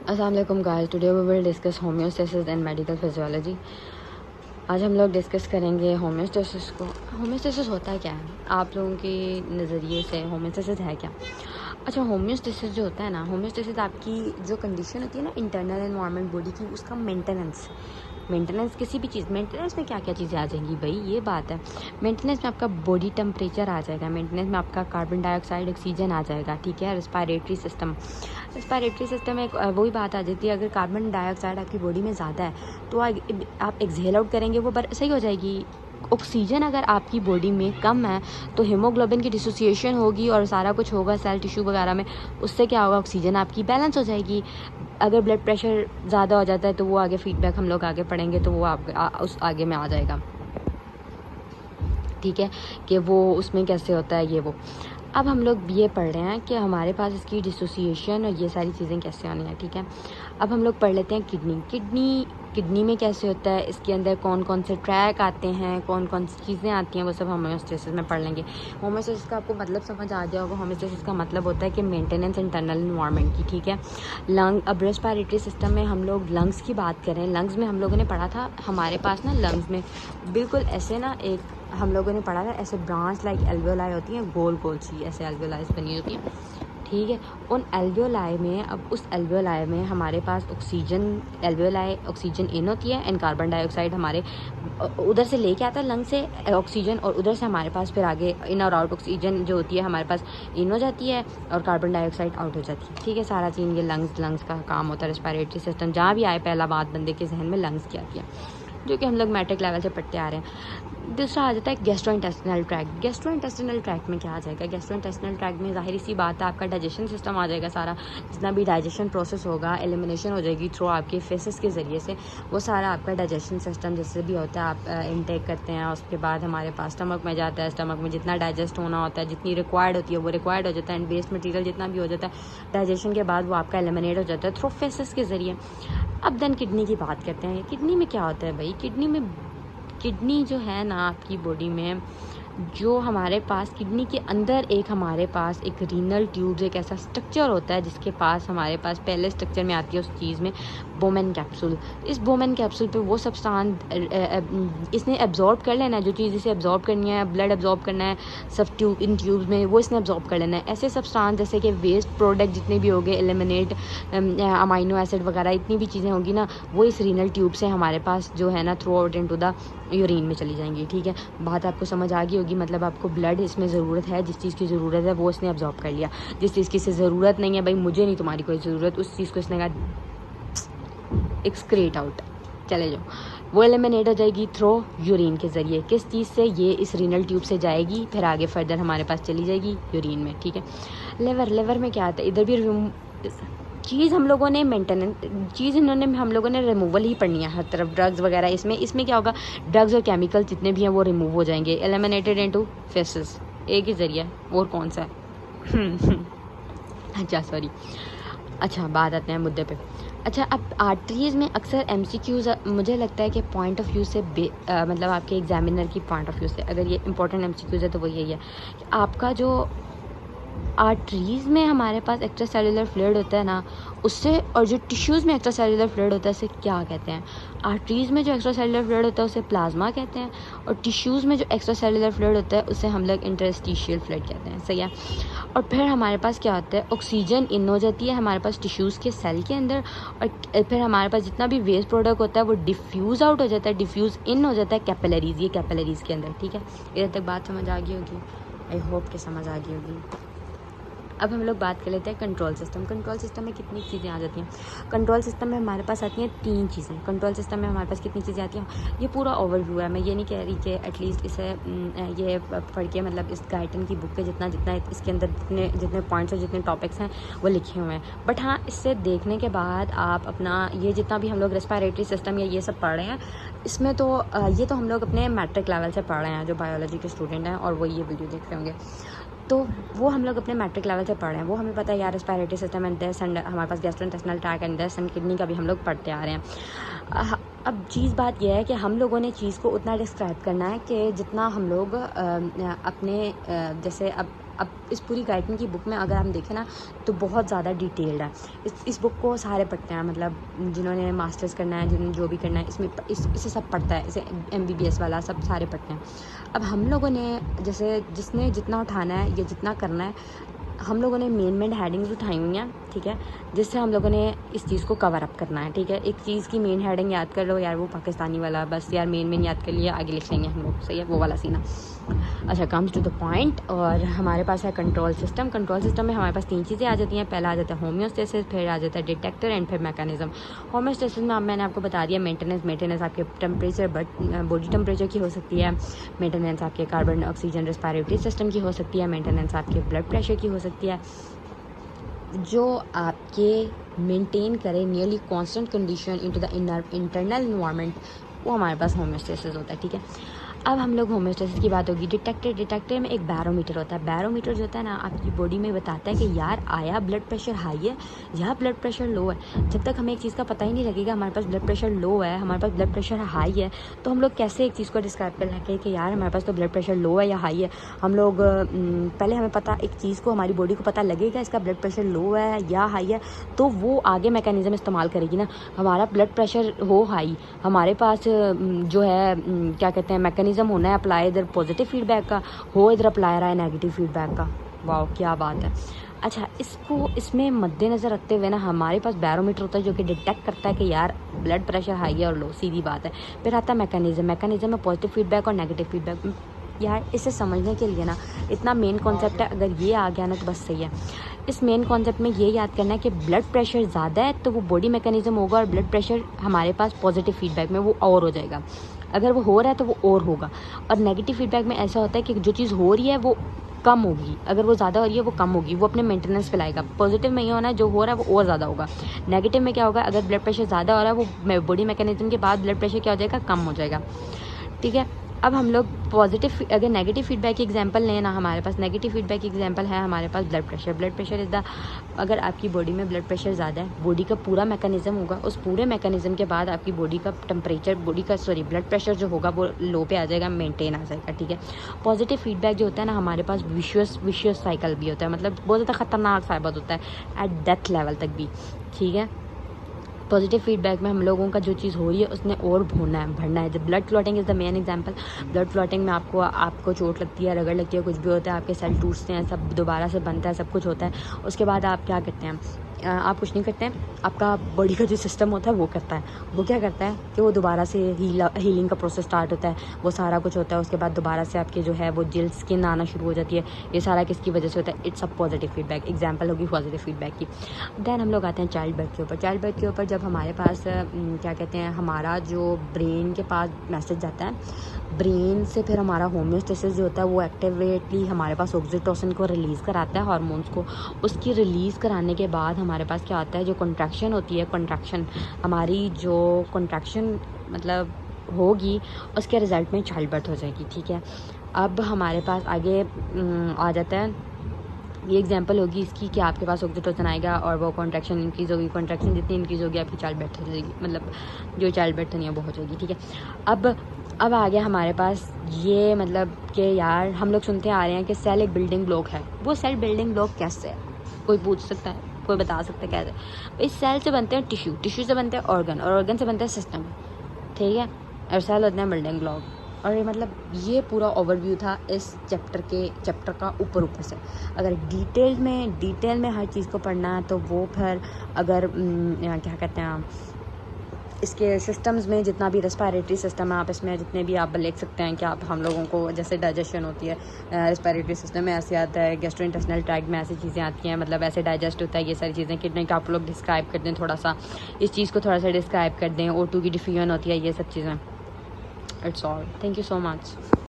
अस्सलाम वालेकुम guys, today we will discuss homeostasis and medical physiology. आज हम लोग डिस्कस करेंगे होम्योस्टेसिस को। होम्योस्टेसिस होता क्या है आप लोगों के नज़रिए से? होम्योस्टेसिस है क्या? अच्छा, होम्योस्टेसिस जो होता है ना, होम्योस्टेसिस आपकी जो कंडीशन होती है ना इंटरनल एनवायरनमेंट बॉडी की, उसका मेंटेनेंस किसी भी चीज़, मेंटेनेंस में क्या क्या चीज़ें आ जाएंगी भाई, ये बात है। मेंटेनेंस में आपका बॉडी टेम्परेचर आ जाएगा, मेंटेनेंस में आपका कार्बन डाइऑक्साइड, ऑक्सीजन आ जाएगा, ठीक है। रेस्पायरेटरी सिस्टम एक वही बात आ जाती है, अगर कार्बन डाइऑक्साइड आपकी बॉडी में ज़्यादा है तो आप एक्सहेल आउट करेंगे, वो सही हो जाएगी। ऑक्सीजन अगर आपकी बॉडी में कम है तो हीमोग्लोबिन की डिसोसिएशन होगी और सारा कुछ होगा सेल टिश्यू वगैरह में, उससे क्या होगा, ऑक्सीजन आपकी बैलेंस हो जाएगी। अगर ब्लड प्रेशर ज़्यादा हो जाता है तो वो आगे फीडबैक हम लोग आगे पढ़ेंगे तो वो उस आगे में आ जाएगा, ठीक है, कि वो उसमें कैसे होता है ये वो। अब हम लोग ये पढ़ रहे हैं कि हमारे पास इसकी डिसोसिएशन और ये सारी चीज़ें कैसे होनी है, ठीक है। अब हम लोग पढ़ लेते हैं किडनी में कैसे होता है, इसके अंदर कौन कौन से ट्रैक आते हैं, कौन कौन सी चीज़ें आती हैं, वो सब होम्योस्टेसिस में पढ़ लेंगे। होम्योस्टेसिस का आपको मतलब समझ आ गया होगा। होम्योस्टेसिस का मतलब होता है कि मेंटेनेंस इंटरनल एनवायरनमेंट की, ठीक है। अब रेस्पिरेटरी सिस्टम में हम लोग लंग्स की बात करें, लंग्स में हम लोगों ने पढ़ा था, हमारे पास ना लंग्स में बिल्कुल ऐसे ना एक हम लोगों ने पढ़ा था, ऐसे ब्रांच लाइक एल्वियोलाई होती हैं, गोल गोल सी ऐसे एल्वियोलाइज बनी होती हैं, ठीक है। उन एल्वियोलाई में, अब उस एल्वियोलाई में हमारे पास एल्वियोलाई ऑक्सीजन इन होती है एंड कार्बन डाइऑक्साइड हमारे उधर से लेके आता है लंग से ऑक्सीजन, और उधर से हमारे पास फिर आगे इन और आउट ऑक्सीजन जो होती है हमारे पास इन हो जाती है और कार्बन डाइऑक्साइड आउट हो जाती है, ठीक है। सारा चीज़ ये लंग्स का काम होता है। रेस्पिरेटरी सिस्टम जहाँ भी आए पहला बात बंदे के जहन में लंग्स की आती है, जो कि हम लोग मैट्रिक लेवल से पढ़ते आ रहे हैं। दूसरा आ जाता है गैस्ट्रोइंटेस्टिनल ट्रैक्ट। गैस्ट्रोइंटेस्टिनल ट्रैक्ट में क्या आ जाएगा? गैस्ट्रोइंटेस्टिनल ट्रैक्ट में जाहिर सी बात है आपका डाइजेशन सिस्टम आ जाएगा। सारा जितना भी डाइजेशन प्रोसेस होगा, एलिमिनेशन हो जाएगी थ्रू आपके फेसेस के ज़रिए से, वो सारा आपका डाइजेशन सिस्टम जैसे भी होता है आप इनटेक करते हैं, उसके बाद हमारे पास स्टमक में जाता है। स्टमक में जितना डाइजेस्ट होना होता है, जितनी रिक्वायर्ड होती है वो रिक्वायर्ड हो जाता है, एंड वेस्ट मटीरियल जितना भी हो जाता है डाइजेशन के बाद वो आपका एलिमिनेट हो जाता है थ्रू फेसेस के ज़रिए। अब देन किडनी की बात करते हैं। किडनी में क्या होता है भाई? किडनी जो है ना आपकी बॉडी में, जो हमारे पास किडनी के अंदर एक हमारे पास एक रीनल ट्यूब्स एक ऐसा स्ट्रक्चर होता है जिसके पास हमारे पास पहले स्ट्रक्चर में आती है उस चीज़ में बोमेन कैप्सूल। इस बोमेन कैप्सूल पे वो सब्सटेंस इसने एब्जॉर्ब कर लेना है, जो चीज़ इसे एब्जॉर्ब करनी है, ब्लड एब्जॉर्ब करना है सब इन ट्यूब्स में, वो इसने एब्जॉर्ब कर लेना है। ऐसे सब्सटेंस जैसे कि वेस्ट प्रोडक्ट जितने भी हो गए, एलिमिनेट अमाइनो एसिड वगैरह इतनी भी चीज़ें होंगी ना, वो इस रीनल ट्यूब से हमारे पास जो है ना through out into the urine में चली जाएंगी, ठीक है। बात आपको समझ आ गई होगी, मतलब आपको ब्लड इसमें ज़रूरत है, जिस चीज़ की ज़रूरत है वो इसने एब्जॉर्ब कर लिया। जिस चीज़ की इसे ज़रूरत नहीं है भाई, मुझे नहीं तुम्हारी कोई ज़रूरत, उस चीज़ को इसने कहा एक्सक्रीट आउट, चले जाओ, वो एलिमिनेट हो जाएगी थ्रू यूरिन के ज़रिए। किस चीज़ से? ये इस रीनल ट्यूब से जाएगी, फिर आगे फर्दर हमारे पास चली जाएगी यूरिन में, ठीक है। लिवर में क्या आता है? इधर भी चीज़ हम लोगों ने हम लोगों ने रिमूवल ही पढ़नी है हर तरफ, ड्रग्स वगैरह। इसमें क्या होगा? ड्रग्स और केमिकल जितने भी हैं वो रिमूव हो जाएंगे, एलिमिनेटेड इनटू फेसेस, एक ही जरिया, और कौन सा है? अच्छा सॉरी, अच्छा बात आते हैं मुद्दे पे। अच्छा, अब आर्टरीज़ में अक्सर एमसीक्यूज़ मुझे लगता है कि पॉइंट ऑफ व्यू से मतलब आपके एग्जामिनर की पॉइंट ऑफ व्यू से अगर ये इंपॉर्टेंट एमसीक्यूज़ है तो वो यही है कि आपका जो आर्टरीज़ में हमारे पास एक्स्ट्रा सेलुलर फ्लूइड होता है ना, उससे, और जो टिश्यूज़ में एक्स्ट्रा सेलुलर फ्लूइड होता है उसे क्या कहते हैं? आर्टरीज़ में जो एक्स्ट्रा सेलुलर फ्लूइड होता है उसे प्लाज्मा कहते हैं, और टिश्यूज़ में जो एक्स्ट्रा सेलुलर फ्लूइड होता है उसे हम लोग इंटरस्टिशियल फ्लूइड कहते हैं, सही है। और फिर हमारे पास क्या होता है? ऑक्सीजन इन हो जाती है हमारे पास टिश्यूज़ के सेल के अंदर, और फिर हमारे पास जितना भी वेस्ट प्रोडक्ट होता है वो डिफ्यूज़ आउट हो जाता है, डिफ्यूज़ इन हो जाता है कैपिलरीज़ के अंदर, ठीक है। इधर तक बात समझ आ गई होगी, आई होप कि समझ आ गई होगी। अब हम लोग बात कर लेते हैं कंट्रोल सिस्टम। कंट्रोल सिस्टम में कितनी चीज़ें आ जाती हैं? कंट्रोल सिस्टम में हमारे पास आती हैं 3 चीज़ें। कंट्रोल सिस्टम में हमारे पास कितनी चीज़ें आती हैं? ये पूरा ओवरव्यू है, मैं ये नहीं कह रही कि एटलीस्ट इसे ये पढ़ के, मतलब इस गाइटन की बुक के जितना इसके अंदर जितने पॉइंट्स और जितने टॉपिक्स हैं वो लिखे हुए हैं, बट हाँ, इससे देखने के बाद आप अपना ये जितना भी हम लोग रेस्पिरेटरी सिस्टम या ये सब पढ़ रहे हैं, इसमें तो ये तो हम लोग अपने मैट्रिक लेवल से पढ़ रहे हैं, जो बायोलॉजी के स्टूडेंट हैं और वो ये वीडियो देख रहे होंगे, तो वो हम लोग अपने मैट्रिक लेवल से पढ़ रहे हैं, वो हमें पता है यार respiratory system and this, and हमारे पास gastrointestinal tract and this, and kidney का भी हम लोग पढ़ते आ रहे हैं। अब बात यह है कि हम लोगों ने चीज़ को उतना डिस्क्राइब करना है कि जितना हम लोग अपने जैसे अब अब इस पूरी गाइडलाइन की बुक में अगर हम देखें ना तो बहुत ज़्यादा डिटेल्ड है। इस बुक को सारे पढ़ते हैं, मतलब जिन्होंने मास्टर्स करना है, जिन्होंने जो भी करना है, इसमें इसे सब पढ़ता है, इसे MBBS वाला सब सारे पढ़ते हैं। अब हम लोगों ने जैसे जिसने जितना उठाना है या जितना करना है, हम लोगों ने मेन हेडिंग्स उठाई हुई हैं, ठीक है, जिससे हम लोगों ने इस चीज़ को कवर अप करना है, ठीक है। एक चीज़ की मेन हेडिंग याद कर लो यार, वो पाकिस्तानी वाला, बस यार मेन याद कर लिया, आगे लिख लेंगे हम लोग, सही है, वो वाला सीन है। अच्छा, कम्स टू द पॉइंट। और हमारे पास है कंट्रोल सिस्टम। कंट्रोल सिस्टम में हमारे पास 3 चीज़ें आ जाती हैं। पहला आ जाता है होम्योस्टेसिस, फिर आ जाता है डिटेक्टर एंड फिर मैकेनिज्म। होम्योस्टेसिस में मैंने आपको बता दिया मेंटेनेंस आपके टेम्परेचर बॉडी टेम्परेचर की हो सकती है, मेंटेनेंस आपके कार्बन ऑक्सीजन रेस्पिरेटरी सिस्टम की हो सकती है, मेंटेनेंस आपके ब्लड प्रेशर की हो सकती है, जो आपके मेंटेन करे nearly constant condition into the internal environment, वो हमारे पास होम्योस्टेसिस होता है, ठीक है। अब हम लोग होम्योस्टेसिस की बात होगी। डिटेक्टर में एक बैरोमीटर होता है। बैरोमीटर जो होता है ना, आपकी बॉडी में बताता है कि यार आया ब्लड प्रेशर हाई है या ब्लड प्रेशर लो है। जब तक हमें एक चीज़ का पता ही नहीं लगेगा हमारे पास ब्लड प्रेशर लो है, हमारे पास ब्लड प्रेशर हाई है, तो हम लोग कैसे एक चीज़ को डिस्क्राइब कर लेंगे कि यार हमारे पास तो ब्लड प्रेशर लो है या हाई है। हम लोग पहले हमें पता, एक चीज़ को हमारी बॉडी को पता लगेगा इसका ब्लड प्रेशर लो है या हाई है, तो वो आगे मैकेनिज्म इस्तेमाल करेगी ना। हमारा ब्लड प्रेशर हो हाई, हमारे पास जो है क्या कहते हैं मैकेनिज्म होना है अप्लाई इधर पॉजिटिव फीडबैक का, हो इधर अप्लाई रहा है नेगेटिव फीडबैक का। वाह क्या बात है। अच्छा, इसमें मद्देनज़र रखते हुए ना हमारे पास बैरोमीटर होता है जो कि डिटेक्ट करता है कि यार ब्लड प्रेशर हाई है और लो, सीधी बात है। फिर आता है मैकेनिज्म में पॉजिटिव फीडबैक और नेगेटिव फीडबैक। यार इसे समझने के लिए ना इतना मेन कॉन्सेप्ट है, अगर ये आ गया ना तो बस सही है। इस मेन कॉन्सेप्ट में ये याद करना है कि ब्लड प्रेशर ज़्यादा है तो वो बॉडी मैकेनिज्म होगा, और ब्लड प्रेशर हमारे पास पॉजिटिव फीडबैक में वो और हो जाएगा। अगर वो हो रहा है तो वो और होगा। और नेगेटिव फीडबैक में ऐसा होता है कि जो चीज़ हो रही है वो कम होगी, अगर वो ज़्यादा हो रही है वो कम होगी, वो अपने मेंटेनेंस पे लाएगा। पॉजिटिव में ये होना है जो हो रहा है वो और ज़्यादा होगा। नेगेटिव में क्या होगा, अगर ब्लड प्रेशर ज़्यादा हो रहा है वो बॉडी मैकेनिज्म के बाद ब्लड प्रेशर क्या हो जाएगा, कम हो जाएगा, ठीक है। अब हम लोग अगर नेगेटिव फीडबैक की एग्जांपल लें ना, हमारे पास नेगेटिव फीडबैक की एग्जांपल है हमारे पास ब्लड प्रेशर इज़ द, अगर आपकी बॉडी में ब्लड प्रेशर ज़्यादा है, बॉडी का पूरा मैकेनिज्म होगा, उस पूरे मैकेनिज्म के बाद आपकी बॉडी का टेम्परेचर ब्लड प्रेशर जो होगा वो लो पे आ जाएगा, मेंटेन आ जाएगा, ठीक है। पॉजिटिव फीडबैक जो होता है ना, हमारे पास विशियस साइकिल भी होता है, मतलब बहुत ज़्यादा खतरनाक साबित होता है एट डेथ लेवल तक भी, ठीक है। पॉजिटिव फीडबैक में हम लोगों का जो चीज़ हो रही है उसने और भरना है। जब blood clotting is the main example. Blood clotting में आपको चोट लगती है, रगड़ लगती है, कुछ भी होता है, आपके सेल टूटते हैं, सब दोबारा से बनता है, सब कुछ होता है। उसके बाद आप क्या करते हैं, आप कुछ नहीं करते हैं, आपका बॉडी का जो सिस्टम होता है वो करता है। वो क्या करता है कि वो दोबारा से हीलिंग का प्रोसेस स्टार्ट होता है, वो सारा कुछ होता है। उसके बाद दोबारा से आपके जो है वो जेल स्किन आना शुरू हो जाती है। ये सारा किसकी वजह से होता है, it's a positive feedback, example होगी पॉजिटिव फीडबैक की। देन हम लोग आते हैं चाइल्ड बर्थ के ऊपर। चाइल्ड बर्थ के ऊपर जब हमारे पास क्या कहते हैं, हमारा जो ब्रेन के पास मैसेज जाता है, ब्रेन से फिर हमारा होम्योस्टेसिस जो होता है वो एक्टिवेटली हमारे पास ऑक्सीटोसिन को रिलीज़ कराता है, हार्मोन्स को। उसकी रिलीज़ कराने के बाद हमारे पास क्या होता है, जो कंट्रैक्शन होती है, हमारी जो कंट्रैक्शन मतलब होगी, उसके रिज़ल्ट में चाइल्ड बर्थ हो जाएगी, ठीक है। अब हमारे पास आगे आ जाता है, ये एग्जांपल होगी इसकी कि आपके पास ऑक्सीटोसिन आएगा और वो कॉन्ट्रैक्शन इंक्रीज़ होगी, कॉन्ट्रैक्शन जितनी इंक्रीज़ होगी आपकी चाइल्ड बर्थ हो जाएगी, मतलब जो चाइल्ड बर्थ नहीं है वो हो जाएगी, ठीक है। अब आ गया हमारे पास ये, मतलब कि यार हम लोग सुनते आ रहे हैं कि सेल एक बिल्डिंग ब्लॉक है। वो सेल बिल्डिंग ब्लॉक कैसे है, कोई पूछ सकता है, कोई बता सकता है कैसे। इस सेल से बनते हैं टिश्यू से बनते हैं ऑर्गन, और ऑर्गन से बनते हैं सिस्टम, ठीक है, और सेल होते हैं बिल्डिंग ब्लॉक। और ये मतलब ये पूरा ओवरव्यू था इस चैप्टर का ऊपर से। अगर डिटेल में हर चीज़ को पढ़ना है तो वो फिर अगर क्या कहते हैं, इसके सिस्टम्स में जितना भी रेस्पिरेटरी सिस्टम है, आप इसमें जितने भी आप लिख सकते हैं कि आप हम लोगों को जैसे डाइजेशन होती है, रेस्पिरेटरी सिस्टम में ऐसे आता है, गैस्ट्रोइंटेस्टाइनल ट्रैक्ट में ऐसी चीज़ें आती हैं, मतलब ऐसे डाइजेस्ट होता है, ये सारी चीज़ें कितने का आप लोग डिस्क्राइब कर दें, थोड़ा सा इस चीज़ को थोड़ा सा डिस्क्राइब कर दें। O2 की डिफ्यूजन होती है, ये सब चीज़ें। It's all, thank you so much.